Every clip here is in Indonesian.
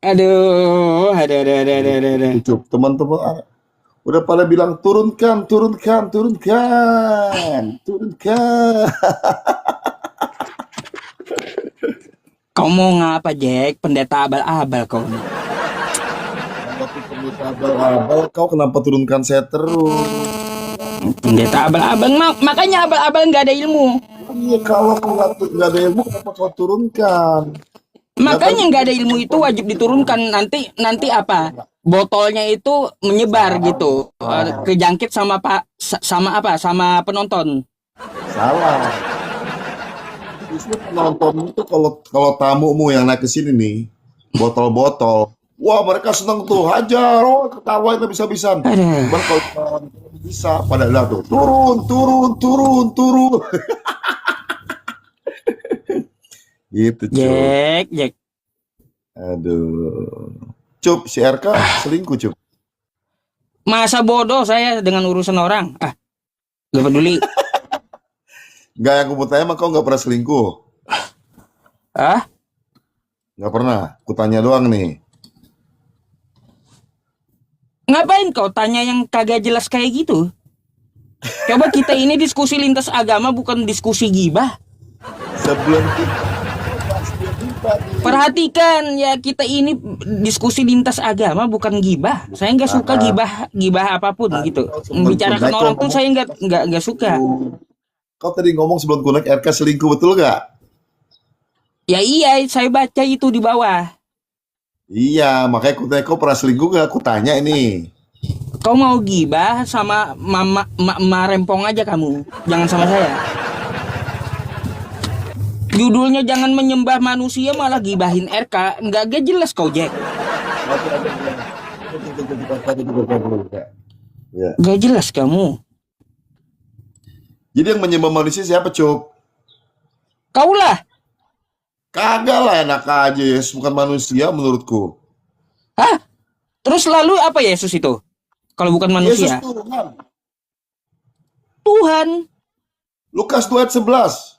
Aduh, aduh. Cukup teman-teman udah pada bilang turunkan, turunkan, turunkan, turunkan. Kau mau ngapa, Jack? Pendeta abal-abal kau nih. Tapi pendeta abal-abal, kau kenapa turunkan saya terus? Pendeta abal-abal, makanya abal-abal nggak ada ilmu. Iya, kalau nggak ada ilmu, kenapa kau turunkan? Makanya nggak ada ilmu itu wajib diturunkan. Nanti apa? Botolnya itu menyebar gitu, kejangkit sama sama apa? Sama penonton. Salah. Justru penonton itu kalau tamumu yang naik ke sini nih, botol-botol, wah mereka seneng tuh, hajar, oh ketawain habis-habisan. Aduh. Cuman kalau bisa pada lah tuh, turun, turun, turun, turun. Gitu, Cup. Jack. Aduh. Cup, si RK selingkuh, Cup. Masa bodoh saya dengan urusan orang? Gak peduli. Nggak, yang aku mau tanya, emang kau nggak pernah selingkuh? Nggak pernah. Kutanya doang nih. Ngapain kau tanya yang kagak jelas kayak gitu? Coba kita ini diskusi lintas agama, bukan diskusi gibah. Sebelum kita Perhatikan ya, kita ini diskusi lintas agama bukan gibah. Saya nggak suka gibah apapun gitu. Membicarakan orang tuh saya nggak suka. Kau tadi ngomong sebelum kunek RK selingkuh, betul nggak? Ya iya, saya baca itu di bawah. Iya, makanya kutanya kau pernah selingkuh nggak? Aku tanya ini. Kau mau gibah sama mama rempong aja kamu, jangan sama saya. Judulnya jangan menyembah manusia malah gibahin RK, nggak jelas kau, Jack. Nggak jelas kamu. Jadi yang menyembah manusia siapa, Cuk? Kaulah. Kagak lah, enak aja, Yesus bukan manusia menurutku. Terus lalu apa Yesus itu? Kalau bukan manusia? Yesus Tuhan. Tuhan. Lukas 2 ayat 11.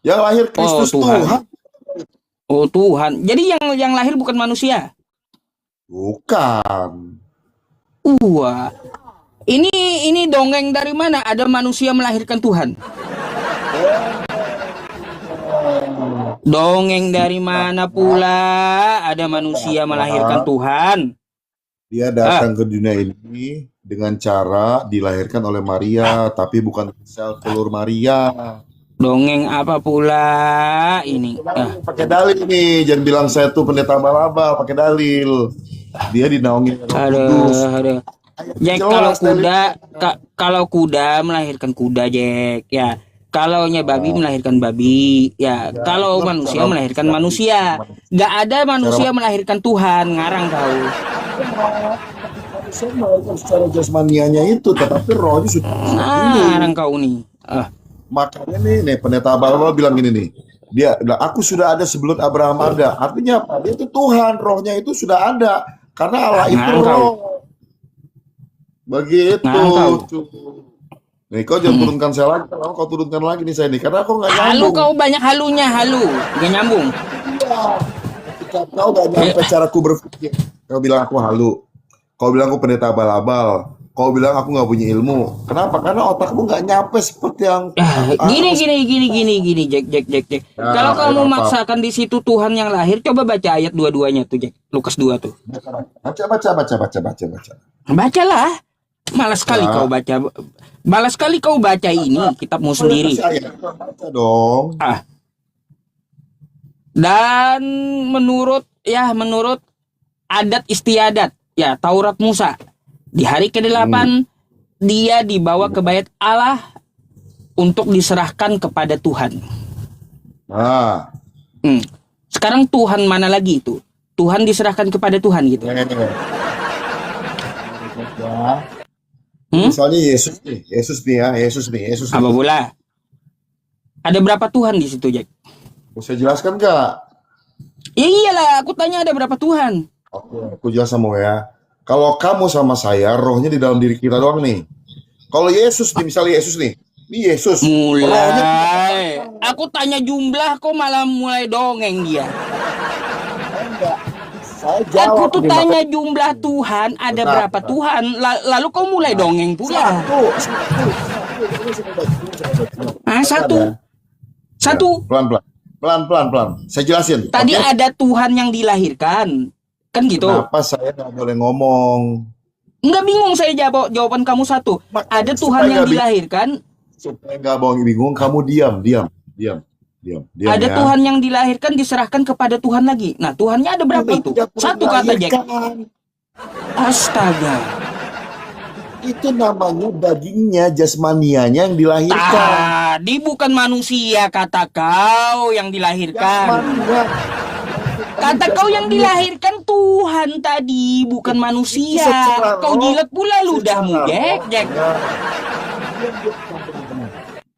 Yang lahir Kristus Tuhan. Oh Tuhan. Jadi yang lahir bukan manusia? Bukan. Wah. Ini dongeng dari mana? Ada manusia melahirkan Tuhan? Dongeng dari mana pula? Ada manusia melahirkan Tuhan? Dia datang ke dunia ini dengan cara dilahirkan oleh Maria, tapi bukan sel telur Maria. Dongeng apa pula ini? Pakai dalil nih, jangan bilang saya tuh pendeta abal-abal, pakai dalil. Dia dinaungi Aduh. Jack, kalau kuda melahirkan kuda, Jack. Ya, kalau babi melahirkan babi. Ya, kalau manusia melahirkan manusia. Gak ada manusia melahirkan Tuhan, ngarang kau. Manusia melahirkan secara jasmanianya itu, tetapi rohnya sudah ngarang kau nih. Makanya nih pendeta abal-abal bilang gini nih, aku sudah ada sebelum Abraham ada. Artinya apa? Dia itu Tuhan, rohnya itu sudah ada. Karena Allah itu roh. Begitu. Nih kau jangan turunkan saya lagi, kalau kau turunkan lagi nih saya nih, karena aku nggak nyambung. Halu kau banyak halunya, nggak nyambung. Iya. Ketika kau nggak nyampe caraku berpikir, kau bilang aku halu, kau bilang aku pendeta abal-abal. Kau bilang aku nggak punya ilmu. Kenapa? Karena otakmu nggak nyampe seperti yang gini, Jack. Kalau kamu memaksakan di situ Tuhan yang lahir, coba baca ayat dua-duanya tuh, Jack. Lukas 2 tuh. Baca. Bacalah. Malas sekali kau baca. Balas sekali kau baca ini kitabmu sendiri. Baca dong. Dan menurut adat istiadat, ya Taurat Musa, di hari ke-8 dia dibawa ke bait Allah untuk diserahkan kepada Tuhan. Sekarang Tuhan mana lagi itu? Tuhan diserahkan kepada Tuhan gitu. Misalnya Yesus nih. Apa pula? Ada berapa Tuhan di situ, Jack? Bisa jelaskan nggak? Ya iyalah, aku tanya ada berapa Tuhan. Oke, aku jelas sama ya. Kalau kamu sama saya, rohnya di dalam diri kita doang nih. Kalau Yesus nih, misalnya Yesus nih. Ini Yesus. Mulai. Aku tanya jumlah, kok malah mulai dongeng dia. Saya Aku jawab tuh nih, tanya makanya jumlah Tuhan, ada bentar, berapa bentar. Tuhan? Lalu kau mulai dongeng pula. Satu, satu, satu. Ini sahabat. Ah, Sabar ya. satu, Ya, satu. pelan-pelan. Pelan-pelan. Saya jelasin, Tadi oke? ada Tuhan yang dilahirkan, kan gitu. Kenapa saya nggak boleh ngomong? Enggak bingung saya jawaban kamu satu. Ada Makanya Tuhan yang dilahirkan, supaya nggak bingung, kamu diam, diam ada ya. Tuhan yang dilahirkan diserahkan kepada Tuhan lagi. Nah, Tuhannya ada berapa itu? Tidak perlu Satu kata Jack. dilahirkan. Astaga. Itu namanya dagingnya, jasmanianya yang dilahirkan. Tadi bukan manusia kata kau yang dilahirkan. Jasmania. Kata kau yang dilahirkan Tuhan tadi, bukan manusia. Secara Kau roh, jilat pula ludahmu, secara Jack.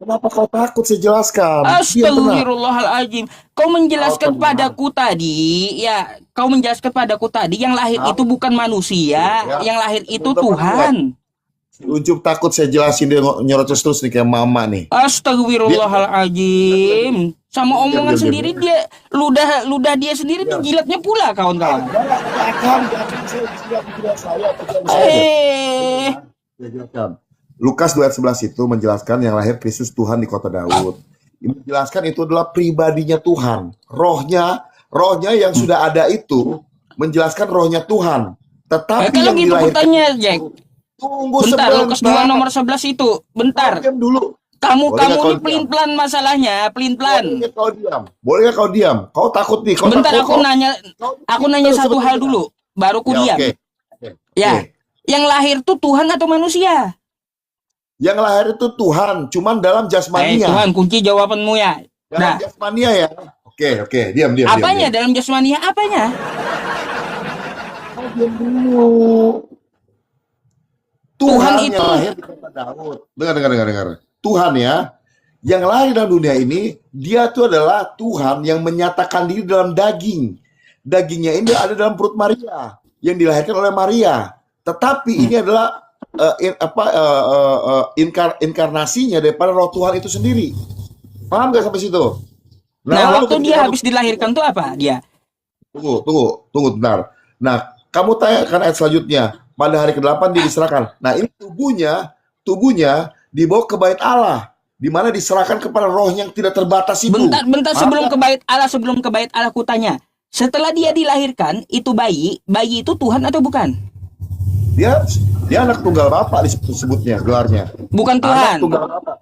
Kenapa kau takut saya jelaskan? Diam, tenang. Astagfirullahaladzim. Kau menjelaskan Kau tenang. padaku tadi, ya, kau menjelaskan padaku tadi yang lahir itu bukan manusia, Ya. yang lahir itu Bentar, Tuhan. Si Ucup takut saya jelasin, dia nyerocos terus nih kayak mama nih. Astagfirullahaladzim. Sama omongan diam. sendiri dia ludah dia sendiri dijilatnya pula kawan-kawan. Lukas 2 ayat 11 itu menjelaskan yang lahir Kristus Tuhan di kota Daud. Menjelaskan itu adalah pribadinya Tuhan. Rohnya yang sudah ada itu menjelaskan rohnya Tuhan. Tetapi Kalau yang gitu dilahirkan, kutanya, Jack. tunggu Bentar, sebentar. Lukas 2 nomor 11 itu. Bentar. Diam dulu. Kamu Boleh nggak ini kau diam? pelin-pelan masalahnya, pelin-pelan. Boleh nggak kau diam? Kau takut nih. Kau Bentar, takut, aku nanya satu hal dulu, baru ku diam. Oke. Ya, yang lahir tuh Tuhan atau manusia? Yang lahir itu Tuhan, cuman dalam jasmania. Tuhan, kunci jawabanmu ya. Dalam jasmania ya. Oke, diam. Apanya Diam. dalam jasmania? Apanya? Kau diam dulu. Tuhan Yang itu- lahir di kota Daud. Dengar. Tuhan ya, yang lahir dalam dunia ini, dia itu adalah Tuhan yang menyatakan diri dalam daging. Dagingnya ini ada dalam perut Maria, yang dilahirkan oleh Maria. Tetapi ini adalah inkarnasinya daripada roh Tuhan itu sendiri. Paham nggak sampai situ? Nah, lalu waktu ketika dia kamu- habis dilahirkan tuh apa dia? Tunggu bentar. Nah, kamu tanyakan ayat selanjutnya. Pada hari ke-8 dia diserahkan. Nah, ini tubuhnya dibawa ke bait Allah, di mana diserahkan kepada roh yang tidak terbatas itu. Bentar sebelum ke bait Allah ku tanya. Setelah dia dilahirkan, itu bayi itu Tuhan atau bukan? Dia anak tunggal Bapa disebutnya gelarnya. Bukan Anak Tuhan. tunggal Bapa.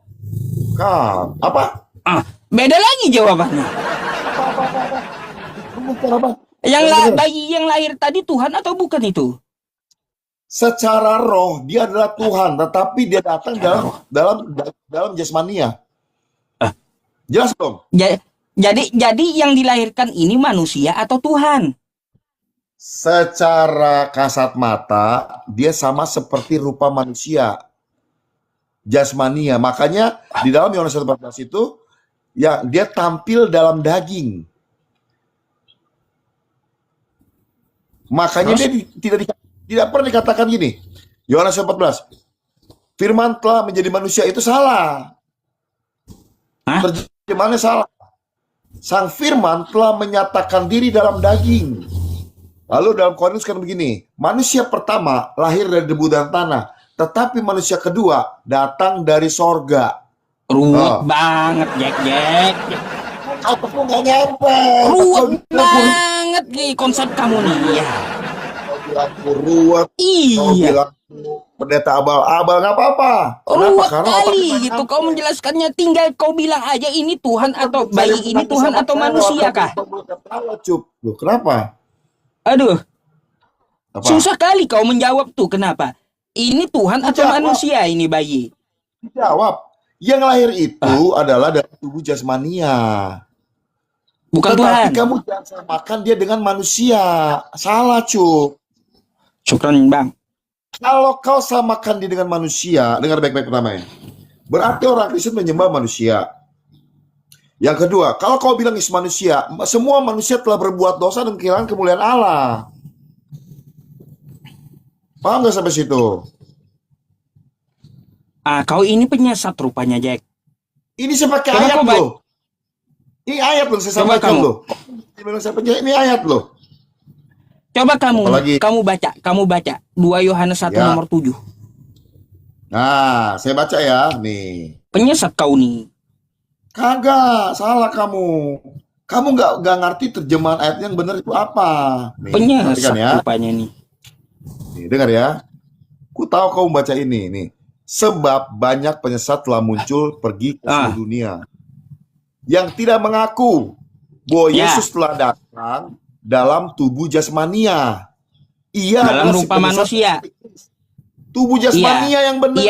Apa? Beda lagi jawabannya. Apa? Bayi yang lahir tadi Tuhan atau bukan itu? Secara roh dia adalah Tuhan, tetapi dia datang dalam jasmania. Jelas belum? Jadi yang dilahirkan ini manusia atau Tuhan? Secara kasat mata dia sama seperti rupa manusia, jasmania. Makanya di dalam Yohanes 1:14 itu ya dia tampil dalam daging. Makanya dia tidak pernah dikatakan gini. Yohanes 14. Firman telah menjadi manusia itu salah. Terjemahannya salah. Sang Firman telah menyatakan diri dalam daging. Lalu dalam Korintus kan begini, manusia pertama lahir dari debu dan tanah, tetapi manusia kedua datang dari sorga. Ruwet banget, Jack. Aku nggak nyampe. Ruwet banget nih konsep kamu nih. Ya. Bilang ruwet. Kau Iya. bilang pendeta abal-abal, nggak apa-apa. Ruwet Karena kali otak gitu. kita Kau menjelaskannya, tinggal kau bilang aja ini Tuhan atau bayi ini Tuhan atau manusia kah? Loh, kenapa? Aduh, Apa? susah kali kau menjawab tuh. Kenapa? Ini Tuhan atau Jawab. manusia ini bayi? Dijawab. Yang lahir itu adalah dari tubuh jasmania. Bukan Tetapi Tuhan. kamu jangan samakan dia dengan manusia. Salah, Cuk. Syukran, Bang. Kalau kau samakan dia dengan manusia, dengar baik-baik pertama ya. Berarti orang Kristen menyembah manusia. Yang kedua, kalau kau bilang is manusia, semua manusia telah berbuat dosa dan kehilangan kemuliaan Allah. Paham nggak sampai situ? Kau ini penyesat rupanya, Jack. Ini saya pakai Coba ayat kau loh. Ini ayat loh saya Coba sampaikan kamu. loh. Ini ayat loh. Coba Apalagi? kamu baca 2 Yohanes 1 Ya. nomor 7. Nah, saya baca ya. Nih. Penyesat kau nih. Kagak, salah kamu. Kamu nggak ngerti terjemahan ayat yang benar itu apa. Nih, perhatikan Penyesat ya. rupanya nih. Nih, dengar ya. Ku tahu kamu baca ini. Nih. Sebab banyak penyesat telah muncul pergi ke seluruh dunia. Yang tidak mengaku bahwa Ya. Yesus telah datang dalam tubuh jasmania. Ia Dalam adalah si rupa penyesat manusia. tubuh jasmania yang benar.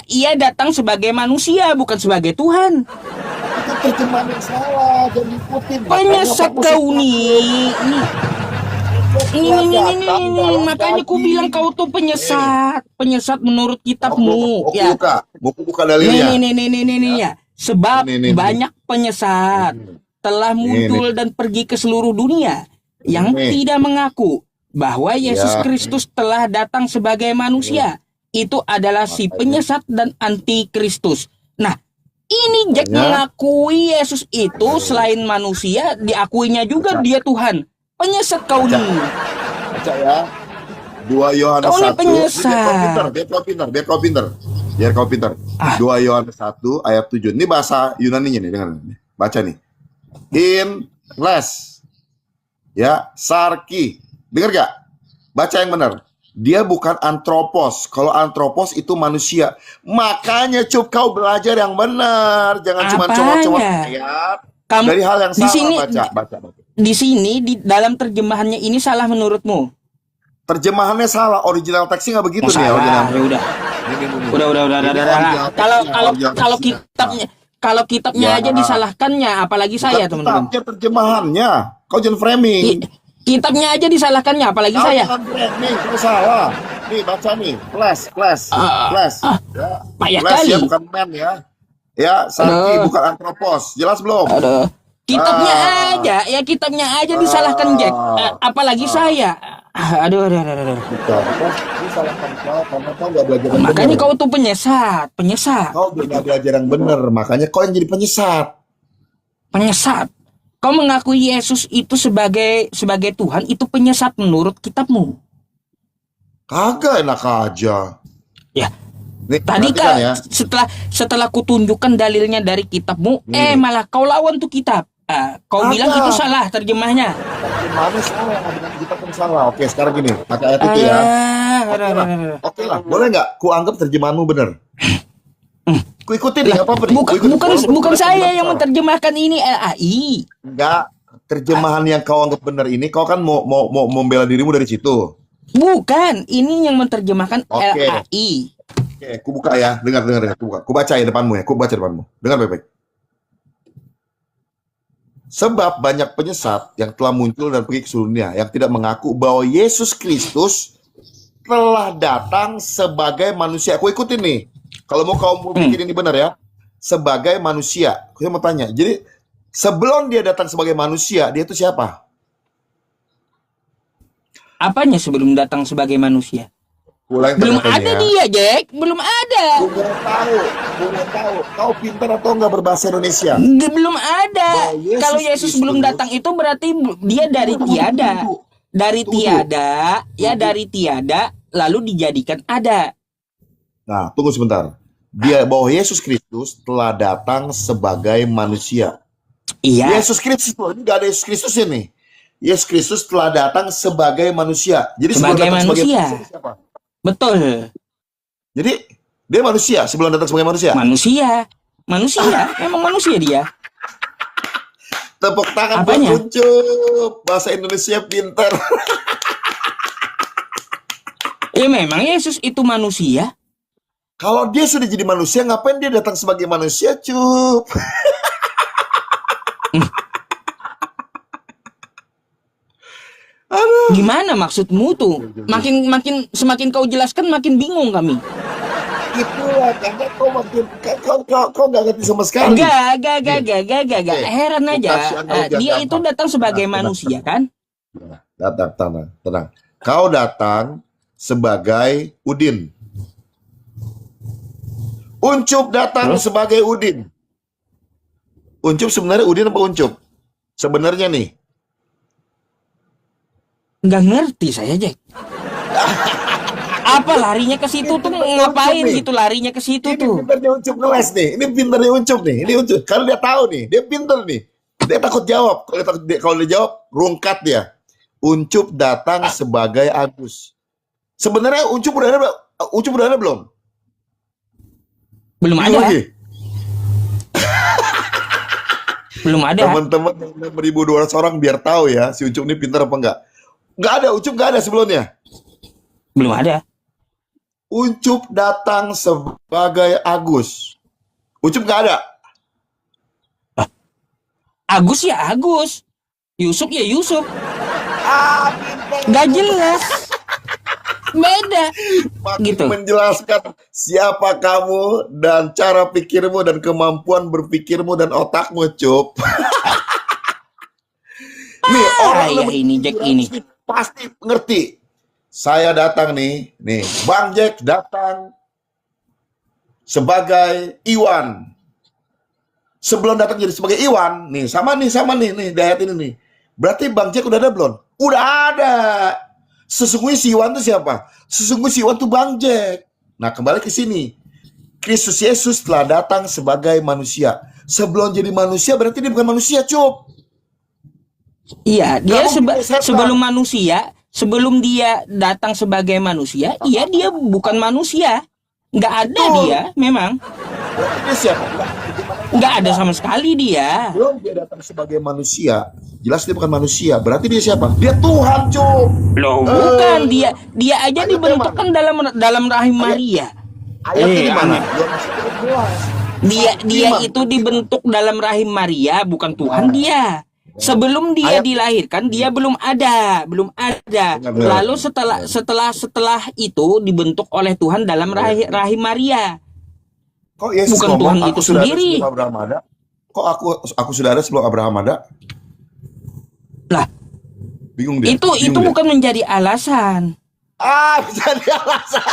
Ia datang sebagai manusia, bukan sebagai Tuhan. Itu terjemahan yang salah, jangan diikutin. Penyesat kau nih. Ini. Makanya ku bilang kau tuh penyesat. Penyesat menurut kitabmu. Ya. Mau buka dalilnya. Nih ya. Sebab Nih. banyak penyesat telah muncul dan pergi ke seluruh dunia yang tidak mengaku bahwa Yesus Kristus telah datang sebagai manusia. Itu adalah si penyesat dan antikristus. Nah, ini Jack mengakui Yesus itu selain manusia, diakuinya juga dia Tuhan. Penyesat kau nih. Baca ya. 2 Yohanes Kau 1. nih penyesat. Biar kau pintar. 2 Yohanes 1 ayat 7. Ini bahasa Yunaninya nih, dengar. Baca nih. In les. Ya, sarki. Dengar gak? Baca yang benar. Dia bukan antropos. Kalau antropos itu manusia. Makanya kau belajar yang benar. Jangan cuma comot-comot ayat. Dari hal yang salah. Baca. Di sini, di dalam terjemahannya ini salah menurutmu? Terjemahannya salah. Original teksnya nggak begitu nih. Salah. Udah. Kalau kitabnya aja disalahkannya, apalagi saya, teman-teman. Terjemahannya. Kau jangan framing. Kitabnya aja disalahkannya, apalagi saya. Jangan framing, kau salah. Nih, baca nih. Class. Payah Class kali. ya, bukan man ya. Ya, sarki bukan antropos. Jelas belum? Aduh. Kitabnya aja disalahkan Jack. Apalagi saya. Aduh. Disalahkan kau karena kau nggak belajar yang Makanya benar. kau tuh penyesat. Kau nggak belajar yang benar, makanya kau yang jadi penyesat. Kau mengakui Yesus itu sebagai Tuhan, itu penyesat menurut kitabmu. Kagak, enak aja. Ya. Nih, Tadi perhatikan ya. setelah kutunjukkan dalilnya dari kitabmu, malah kau lawan tuh kitab. Kau bilang itu salah terjemahnya. Terjemahannya salah, dengan kita pun salah. Oke, sekarang gini, pakai ayat itu ya. Oke lah, boleh nggak? Ku anggap terjemahanmu benar. Ku ikutin nih, apa-apa nih. Bukan saya yang menerjemahkan ini LAI. Enggak, terjemahan yang kau anggap benar ini, kau kan mau membela dirimu dari situ. Bukan, ini yang menerjemahkan Oke. LAI. Oke, ku buka ya. Dengar. Ku baca ya depanmu ya. Ku baca depanmu. Dengar baik-baik. Sebab banyak penyesat yang telah muncul dan pergi ke seluruh dunia yang tidak mengaku bahwa Yesus Kristus telah datang sebagai manusia. Aku ikutin nih. Kalau mau kau bikin ini benar ya. Sebagai manusia. Aku mau tanya. Jadi sebelum dia datang sebagai manusia, dia itu siapa? Apanya sebelum datang sebagai manusia? Belum ada dia, Jack. Belum ada. Gue mau tahu. Kau pintar atau enggak berbahasa Indonesia? Belum ada. Kalau Yesus belum datang itu berarti dia dari tiada. Dari tiada, lalu dijadikan ada. Nah, tunggu sebentar. Dia bahwa Yesus Kristus telah datang sebagai manusia. Iya. Yesus Kristus, ini nggak ada Yesus Kristus ini. Yesus Kristus telah datang sebagai manusia. Jadi sebagai manusia. Siapa? Betul. Jadi dia manusia sebelum datang sebagai manusia. Manusia, memang manusia dia. Tepuk tangan Apanya? buat Ucup. Bahasa Indonesia pintar. Ya memang Yesus itu manusia. Kalau dia sudah jadi manusia, ngapain dia datang sebagai manusia, Cup? Gimana maksudmu tuh? Semakin kau jelaskan makin bingung kami. Itulah karena kau nggak ngerti sama sekali. Gak. Heran aja. Dia itu datang sebagai manusia kan? Tenang. Kau datang sebagai Udin. Uncup datang sebagai Udin. Uncup sebenarnya Udin apa Uncup? Sebenarnya nih. Nggak ngerti saya, Jack. Apa larinya ke situ tuh ngapain gitu, larinya ke situ Ini tuh? pintarnya Ucup ngeles nih. Ini pintarnya Ucup nih. Ini Ucup. Karena dia tahu nih. Dia pintar nih. Dia takut jawab. Kalau dia jawab, rungkat dia. Uncup datang sebagai Agus. Sebenarnya Uncup udah ada belum? Belum Bingung ada. lagi. Belum ada. Teman-teman yang 6.200 orang biar tahu ya si Uncup ini pintar apa enggak. Enggak ada. Uncup enggak ada sebelumnya. Belum ada. Uncup datang sebagai Agus. Uncup enggak ada. Agus ya Agus. Yusuf ya Yusuf. Pintar. Nggak jelas. Beda. Makin Gitu. menjelaskan siapa kamu dan cara pikirmu dan kemampuan berpikirmu dan otakmu, Cup. Nih, orang ya ini Jack ini. pasti ngerti. Saya datang nih, Bang Jack datang sebagai Iwan. Sebelum datang jadi sebagai Iwan, sama nih, di ayat ini nih. Berarti Bang Jack udah ada belum? Udah ada. Sesungguhnya si Iwan itu siapa? Sesungguhnya si Iwan itu Bang Jack. Nah, kembali ke sini. Kristus Yesus telah datang sebagai manusia. Sebelum jadi manusia berarti dia bukan manusia, Cup. Iya, dia Nggak mungkin setan. sebelum manusia, sebelum dia datang sebagai manusia, iya dia bukan manusia. Nggak ada Betul. dia, memang. Berarti dia siapa? Nggak ada sama sekali dia. Belum dia datang sebagai manusia. Jelas dia bukan manusia. Berarti dia siapa? Dia Tuhan, Cup. Loh, bukan dia aja Ayatnya dibentuk kan dalam rahim Maria. Ayatnya di mana? Dia itu dibentuk dalam rahim Maria, bukan Tuhan dia. Sebelum dia dilahirkan dia belum ada. Benar. Lalu setelah itu dibentuk oleh Tuhan dalam rahim Maria. Kok Yesus Bukan ngomong, Tuhan aku itu sudah ada sendiri. sebelum Abraham ada? Kok aku sudah ada sebelum Abraham ada? Lah, Bingung dia. itu Bingung dia. bukan menjadi alasan. Bisa dia alasan.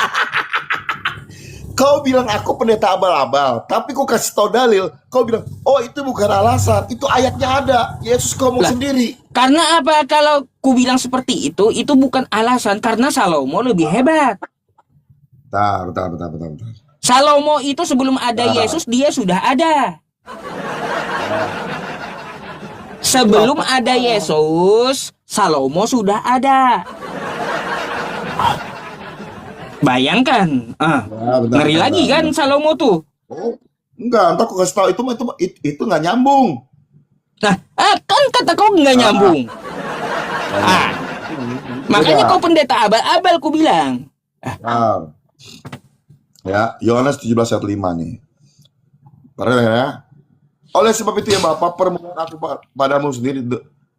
Kau bilang aku pendeta abal-abal, tapi kau kasih tahu dalil. Kau bilang, oh itu bukan alasan, itu ayatnya ada. Yesus ngomong Lah. sendiri. Karena apa kalau ku bilang seperti itu bukan alasan, karena Salomo lebih hebat. Bentar. Salomo itu sebelum ada Nah. Yesus dia sudah ada. Sebelum ada Yesus, Salomo sudah ada. Bayangkan, Bentar, ngeri bentar, lagi bentar. kan Salomo tuh. Oh, enggak, entar aku kasih tahu itu nggak nyambung. Nah, kan kata kau nggak nyambung. Makanya kau pendeta abal-abal ku bilang. Nah. Ya, Yohanes 17 ayat 5 nih. Perhatikan ya. Oleh sebab itu ya Bapa, permohonan aku padamu sendiri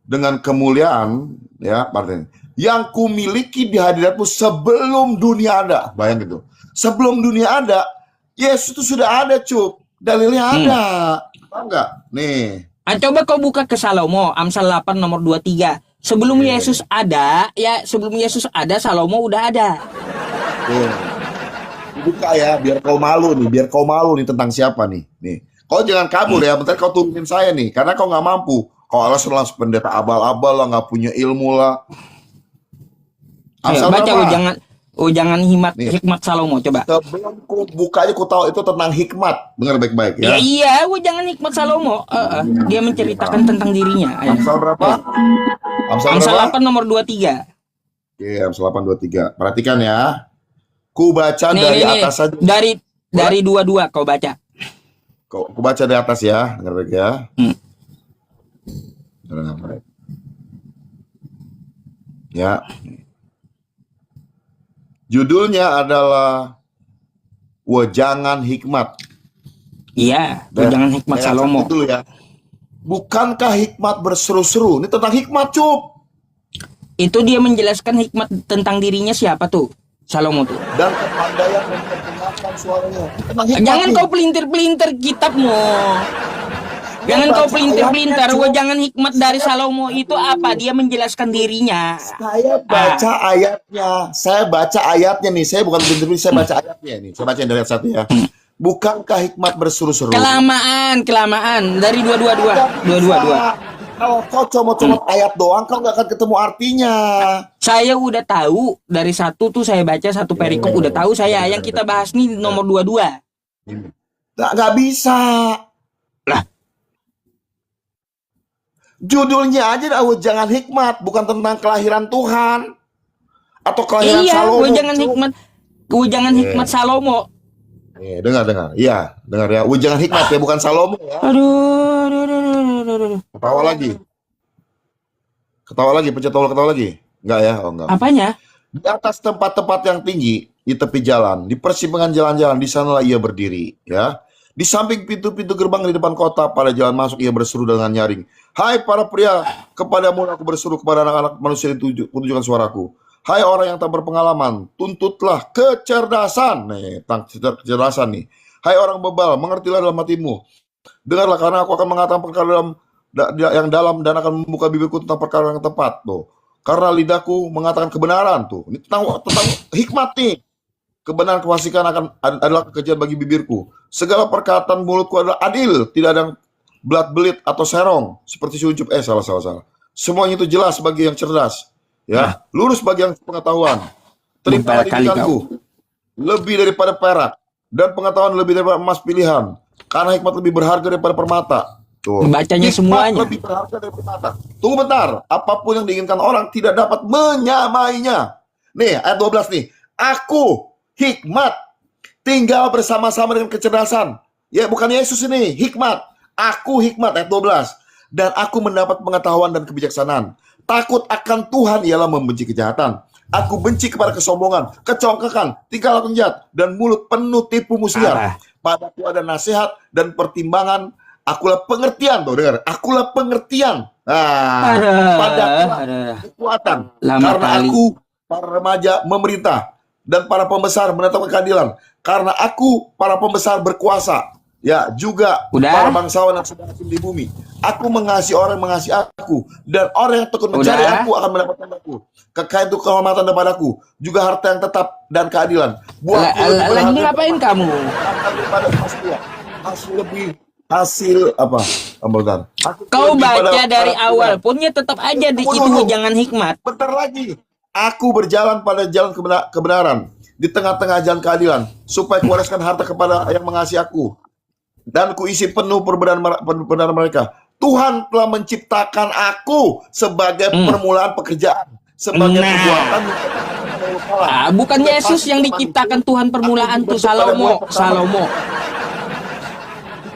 dengan kemuliaan, ya, artinya, yang kumiliki di hadiratmu sebelum dunia ada. Bayang gitu. Sebelum dunia ada, Yesus itu sudah ada, Cup. Dalilnya ada. Tahu nggak? Nih. Coba kau buka ke Salomo, Amsal 8 nomor 23. Sebelum Yesus ada, Salomo udah ada. Tuh. Buka ya, biar kau malu nih tentang siapa nih. Nih, kau jangan kabur ya, bentar kau turunin saya nih, karena kau nggak mampu. Kau alasan langsung pendeta abal-abal lah, nggak punya ilmu lah. Ayo, baca jangan hikmat Salomo, coba. Sebelum ku buka aja ku tahu itu tentang hikmat. Dengar baik-baik ya. Iya, jangan hikmat Salomo. Dia menceritakan tentang dirinya. Ayo. Amsal berapa? Amsal 8 nomor 23. Oke, Amsal 8:23. Perhatikan ya. Ku baca dari Nih. atas saja. Dari 22 kau baca. Ku baca dari atas ya. Dengar baik ya. Dengar baik. Ya. Judulnya adalah Wejangan Hikmat. Iya, jangan hikmat Saya Salomo. catat dulu ya. Bukankah hikmat berseru-seru? Ini tentang hikmat, Cup. Itu dia menjelaskan hikmat tentang dirinya siapa tuh? Salomo tuh. Dan kepandaian memperdengarkan suaranya. Tentang hikmat Jangan nih. kau pelintir-pelintir kitabmu. Jangan kau pelintir-pelintir. Jangan hikmat dari Salomo itu apa? Dia menjelaskan dirinya. Saya baca ayatnya. Saya baca ayatnya nih. Saya bukan pelintir, saya baca ayatnya nih. Saya baca yang dari ayat 1 ya. Bukankah hikmat berseru-seru? Kelamaan. Dari 222. Kalau kau comot-comot ayat doang, kau nggak akan ketemu artinya. Saya udah tahu dari satu tuh saya baca satu perikop udah tahu saya. Yang kita bahas nih nomor 22. Nggak bisa. Lah, Judulnya aja dah Wejangan Hikmat, bukan tentang kelahiran Tuhan atau kelahiran iya, Salomo. Wejangan Hikmat, Wejangan Hikmat Salomo. Dengar. Iya, dengar ya. Wejangan Hikmat ya, bukan Salomo ya. Aduh. Ketawa lagi, pencet tombol ketawa lagi. Enggak ya? Oh, enggak. Apanya? Di atas tempat-tempat yang tinggi, di tepi jalan, di persimpangan jalan-jalan, di sanalah ia berdiri, ya. Di samping pintu-pintu gerbang di depan kota, pada jalan masuk ia berseru dengan nyaring. Hai para pria, kepadamu aku berseru, kepada anak-anak manusia tunjukkan suaraku. Hai orang yang tak berpengalaman, tuntutlah kecerdasan. Nih, tentang kecerdasan nih. Hai orang bebal, mengertilah dalam hatimu. Dengarlah, karena aku akan mengatakan perkara yang dalam dan akan membuka bibirku tentang perkara yang tepat. Tuh. Karena lidahku mengatakan kebenaran. Tuh. Ini tentang hikmat nih. Kebenaran kefasikan adalah kekejian bagi bibirku. Segala perkataan mulutku adalah adil, tidak ada belat belit atau serong seperti suncup. Salah. Semuanya itu jelas bagi yang cerdas, ya, lurus bagi yang pengetahuan. Terimalah didikanku lebih daripada perak dan pengetahuan lebih daripada emas pilihan, karena hikmat lebih berharga daripada permata. Tuh. Bacanya Hikmat semuanya. lebih berharga daripada permata. Tunggu bentar, apapun yang diinginkan orang tidak dapat menyamainya. Nih ayat 12 nih. Aku hikmat tinggal bersama-sama dengan kecerdasan. Ya, bukan Yesus ini, hikmat. Aku hikmat ayat 12. Dan aku mendapat pengetahuan dan kebijaksanaan. Takut akan Tuhan ialah membenci kejahatan. Aku benci kepada kesombongan, kecongkakan, tingkah laku jahat, dan mulut penuh tipu muslihat. Padaku ada nasihat dan pertimbangan. Akulah pengertian, tuh dengar. Akulah pengertian. Padaku kekuatan. Karena aku para remaja memerintah dan para pembesar menetapkan keadilan. Karena aku para pembesar berkuasa. Ya, juga para bangsawan yang sedang di bumi. Aku mengasihi orang yang mengasihi aku, dan orang yang tekun mencari aku akan mendapatkan aku. Kekayaan itu kehormatan daripada aku, juga harta yang tetap dan keadilan. Lagi ngapain kamu? Hasil apa? Kau baca dari awal punnya tetap aja di itu jangan hikmat. Bentar lagi. Aku berjalan pada jalan kebenaran, di tengah-tengah jalan keadilan, supaya kuwariskan harta kepada yang mengasihi aku, dan kuisi penuh perbenaran mereka. Tuhan telah menciptakan aku sebagai permulaan pekerjaan, sebagai perbuatan. Bukan Yesus yang diciptakan Tuhan permulaan tuh,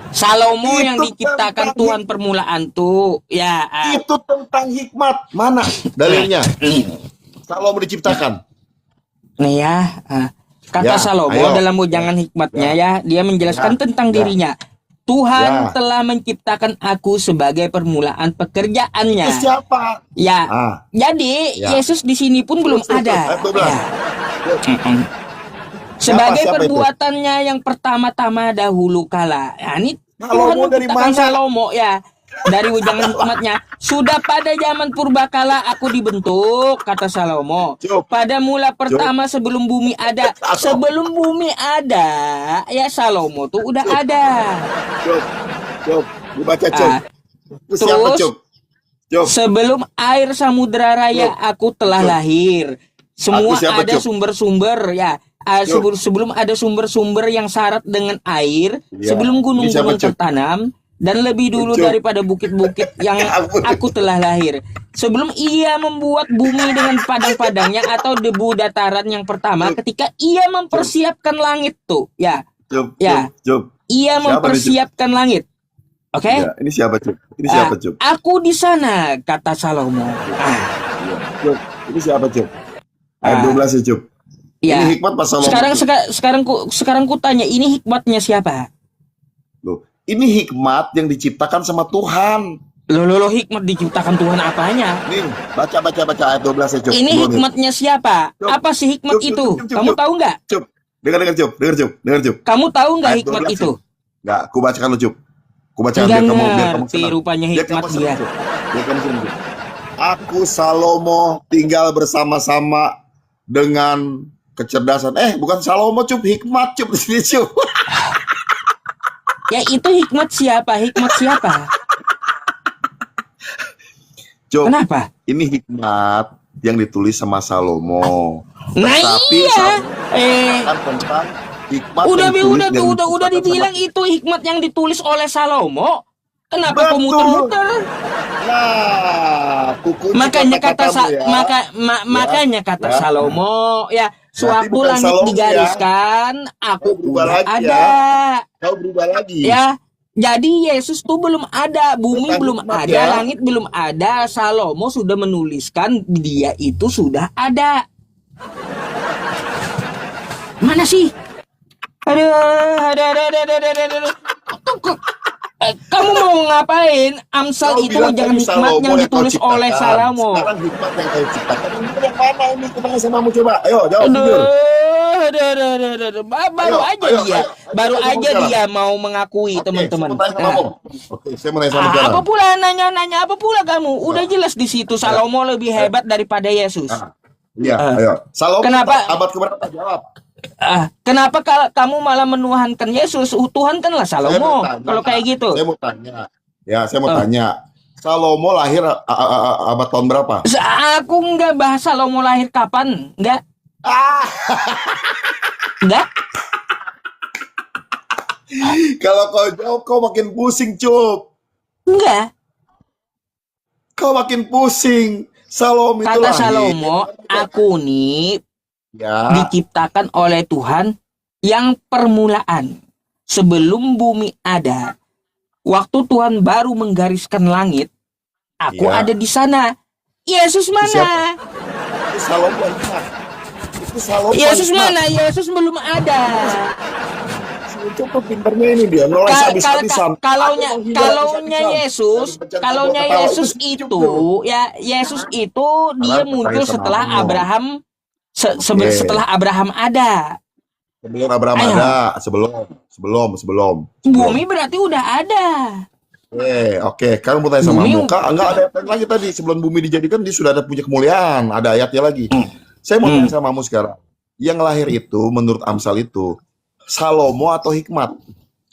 Salomo yang diciptakan Tuhan permulaan tuh. Ya. Itu tentang hikmat. Mana dalilnya? Salomo diciptakan. Nih ya, kata Salomo dalam Wejangan Hikmatnya ya, dia menjelaskan tentang dirinya. Tuhan telah menciptakan aku sebagai permulaan pekerjaannya. Itu siapa? Ya, jadi Yesus di sini pun belum ada. Sebagai perbuatannya yang pertama-tama dahulu kala. Ya, ini Tuhan menciptakan Salomo ya. Dari Wejangan Hikmatnya, sudah pada zaman purbakala aku dibentuk, kata Salomo. Pada mula pertama sebelum bumi ada. Sebelum bumi ada, ya Salomo tuh udah ada. Dibaca Terus sebelum air samudera raya aku telah lahir. Semua ada sumber-sumber ya. Sebelum ada sumber-sumber yang syarat dengan air, sebelum gunung-gunung tertanam, dan lebih dulu daripada bukit-bukit yang aku telah lahir. Sebelum ia membuat bumi dengan padang-padangnya atau debu dataran yang pertama, ketika ia mempersiapkan langit tuh, ia mempersiapkan langit. Oke? Ya, ini siapa Cuk? Ini siapa Cuk? Aku di sana, kata Salomo. Ini siapa Cuk? Ayat 12 ya Cuk. Ya. Ini hikmat pas Salomo. Sekarang ku tanya, ini hikmatnya siapa? Loh, ini hikmat yang diciptakan sama Tuhan. Loh, hikmat diciptakan Tuhan apanya? Nih, baca ayat 12 ya Cuk. Ini hikmatnya siapa? Apa sih hikmat itu? Kamu tahu nggak? Cuk, dengar Cuk. Kamu tahu nggak hikmat itu? Nggak, aku bacakan lu Cuk. Aku bacakan biar kamu senang. Rupanya hikmat dia. Aku Salomo tinggal bersama-sama dengan kecerdasan. Bukan Salomo Cuk, hikmat Cuk di sini Cuk. Ya itu hikmat siapa? Cuk, Kenapa? ini hikmat yang ditulis sama Salomo. Nah Tetapi iya. Salomo tentang hikmat yang Udah ditulis yang udah diciptakan sama dibilang itu hikmat yang ditulis oleh Salomo. Kenapa kau betul. muter-muter? Nah, kukunci Makanya kata kata-katamu ya. makanya kata Ya. Salomo ya, Berarti sewaktu bukan langit Salomo ya. digariskan, aku Kau berubah udah lagi ada. Kau berubah lagi. Ya. Jadi Yesus tuh belum ada, bumi Tentang belum hikmat ada, ya. langit belum ada. Salomo sudah menuliskan dia itu sudah ada. Mana sih? Aduh. Kamu mau ngapain? Amsal Kau itu bilang jangan tadi hikmat Salomo yang yang kau ditulis oleh ciptakan. Salomo. Sekarang hikmat yang kau ciptakan. Ini yang mana ini? Kita tanya samamu coba. Ayo, jawab jujur. Aduh. Baru aja Ayo, dia, ayo, baru ayo, aja sekarang. dia mau mengakui Oke, teman-teman. saya mau tanya sama Nah, kamu. Oke, saya mau tanya sama sekarang. apa pula nanya apa pula kamu? Udah jelas di situ Salomo lebih hebat daripada Yesus. Iya, Ah. ayo. Salomo Kenapa? abad keberapa? Jawab. Kenapa kamu malah menuhankan Yesus? Tuhan kanlah Salomo. Kalau kayak gitu. Saya mau tanya. Ya, saya mau tanya. Salomo lahir abad tahun berapa? Aku nggak bahas Salomo lahir kapan. Nggak. Nggak. Kalau kau jawab, kau makin pusing, Cup. Nggak. Kau makin pusing. Salomo itu Kata lahir. Salomo, aku nih Ya. diciptakan oleh Tuhan yang permulaan. Sebelum bumi ada, waktu Tuhan baru menggariskan langit, aku Ya. ada di sana. Yesus mana? Siapa? Itu Salomo hikmat. Itu Salomo Yesus hikmat. mana? Yesus belum ada. Cukup pinternya ini dia ngeles habis-habisan. Kalaunya Yesus itu ya, Yesus itu dia muncul setelah Abraham setelah Abraham ada. Sebelum Abraham Ayo. ada, sebelum. Bumi berarti udah ada. Oke. Sekarang mau tanya sama Bumi- kamu. Kak, enggak ada ayat lagi tadi. Sebelum bumi dijadikan, dia sudah ada punya kemuliaan. Ada ayatnya lagi. Saya mau tanya sama kamu sekarang. Yang lahir itu, menurut Amsal itu, Salomo atau hikmat?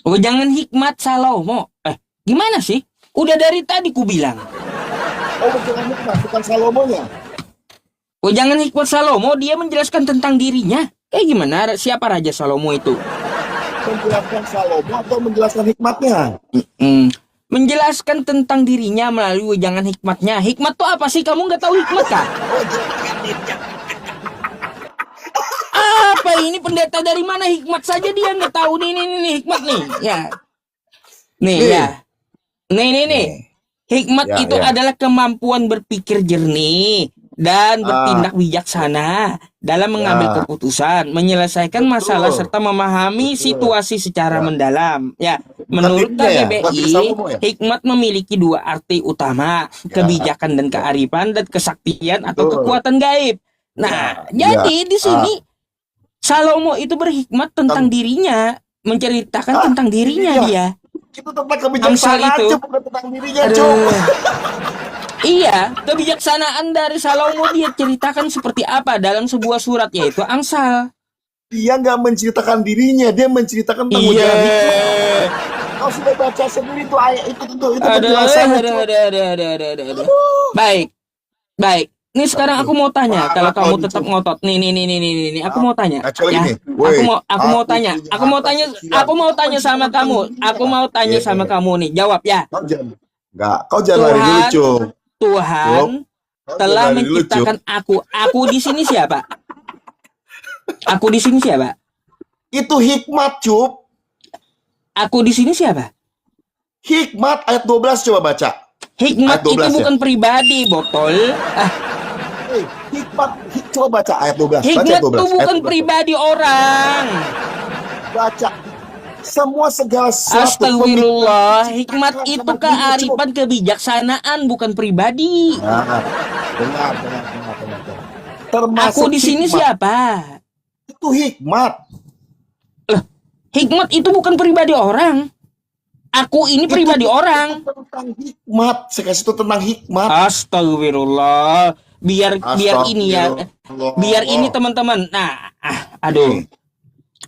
Oh, jangan hikmat Salomo. Gimana sih? Udah dari tadi ku bilang. Oh, bukan hikmat, bukan Salomonya. Oh, jangan hikmat Salomo, dia menjelaskan tentang dirinya. Gimana? Siapa Raja Salomo itu? Menjelaskan Salomo atau menjelaskan hikmatnya? Menjelaskan tentang dirinya melalui jangan hikmatnya. Hikmat tuh apa sih? Kamu nggak tahu hikmat kah? Apa ini pendeta dari mana? Hikmat saja dia nggak tahu. Nih hikmat nih. Ya. Nih. Hikmat Ya, itu ya. adalah kemampuan berpikir jernih dan bertindak bijaksana dalam mengambil keputusan, menyelesaikan masalah serta memahami situasi secara mendalam. Ya, menurut KBBI, hikmat memiliki dua arti utama, kebijakan dan kearifan, dan kesaktian atau kekuatan gaib. Nah, jadi di sini Salomo itu berhikmat tentang dirinya, menceritakan tentang dirinya dia. Itu tentang kebijaksanaan, itu. bukan tentang dirinya, Cuk. Iya, kebijaksanaan dari Salomo dia ceritakan seperti apa dalam sebuah surat, yaitu Amsal. Dia nggak menceritakan dirinya, dia menceritakan tentang ujian hikmat. Kau sudah baca sendiri tuh ayat itu penjelasannya. Baik. Nih sekarang aku mau tanya, kalau kamu tetap ngotot. Nih, aku mau tanya. Ya. Aku mau tanya sama kamu. Aku mau tanya sama kamu nih. Jawab ya. Kau jangan lari dulu, Cuk. Tuhan telah menciptakan aku. Aku di sini siapa? Aku di sini siapa? Itu hikmat, Cuk. Aku di sini siapa? Hikmat ayat 12 coba baca. Hikmat itu bukan pribadi, botol. Hikmat, coba baca ayat 12. Hikmat itu bukan pribadi orang. Baca. Semua segala sesuatu. Astagfirullah, hikmat itu kearifan kebijaksanaan, bukan pribadi. Dengar. Aku di sini siapa? Itu hikmat. Hikmat itu bukan pribadi orang. Aku ini pribadi orang. Tentang hikmat. Saya kasih itu tentang hikmat. Astagfirullah. Biar ini ya. Biar ini teman-teman. Nah, aduh.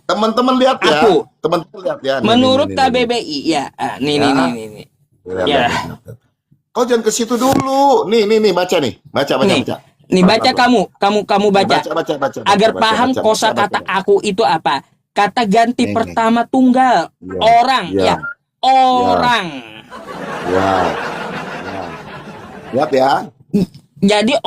Teman-teman lihat ya. Teman-teman lihat ya. Menurut KBBI ya. Nih. Ya. Kau jangan ke situ dulu. Nih, baca nih. Baca. Nih, nih baca kamu baca. Baca. Agar paham kosakata aku itu apa? Kata ganti Nih. pertama tunggal. Ya, Orang, ya. ya. Orang. Ya. Lihat ya. Jadi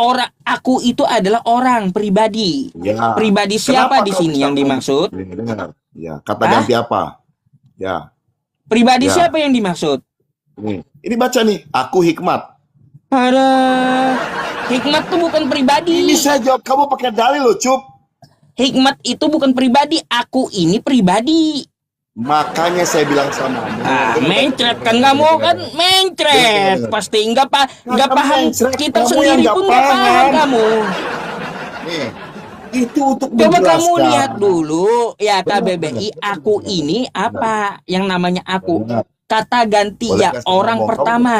aku itu adalah orang pribadi. Ya. Pribadi siapa Kenapa di kau sini bisa yang dimaksud? Nih, dengar. Ya, kata Hah? ganti apa? Ya. Pribadi Ya. siapa yang dimaksud? Nih. Ini baca nih. Aku Hikmat. Ada Hikmat tuh bukan pribadi. Ini saya jawab kamu pakai dalil loh, Cup. Hikmat itu bukan pribadi. Aku ini pribadi. Makanya saya bilang sama kamu. Mencret kan kamu kan mencret. Pasti nggak paham. mencret. Kita Kamu sendiri yang nggak pun nggak paham paham. kamu. Nih. Itu untuk Coba menjelaskan. kamu lihat dulu ya KBBI. Aku ini apa? Yang namanya aku. Benar. Kata ganti Boleh ya kasih orang ngomong. pertama.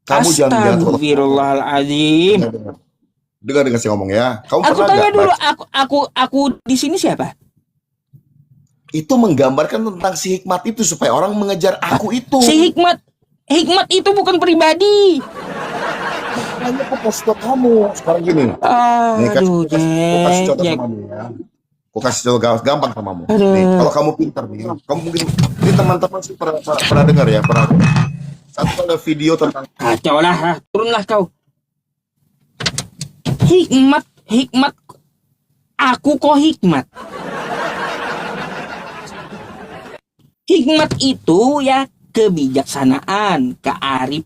Kamu jangan Astagfirullahaladzim. dengar saya ngomong ya. Kamu Aku pernah tanya nggak dulu, baca? aku di sini siapa? Itu menggambarkan tentang si Hikmat itu supaya orang mengejar aku itu. Si Hikmat itu bukan pribadi. Makanya aku kasih tau kamu sekarang gini. Nih, Aduh, kasih contoh Jack. sama kamu ya. Aku kasih contoh gampang sama kamu. Aduh. Nih, kalau kamu pintar nih, kamu mungkin ini teman-teman sih pernah dengar ya, pernah. Satu ada video tentang Kacau lah, turunlah kau. Hikmat. Aku kok hikmat. Hikmat itu ya kebijaksanaan, kearifan.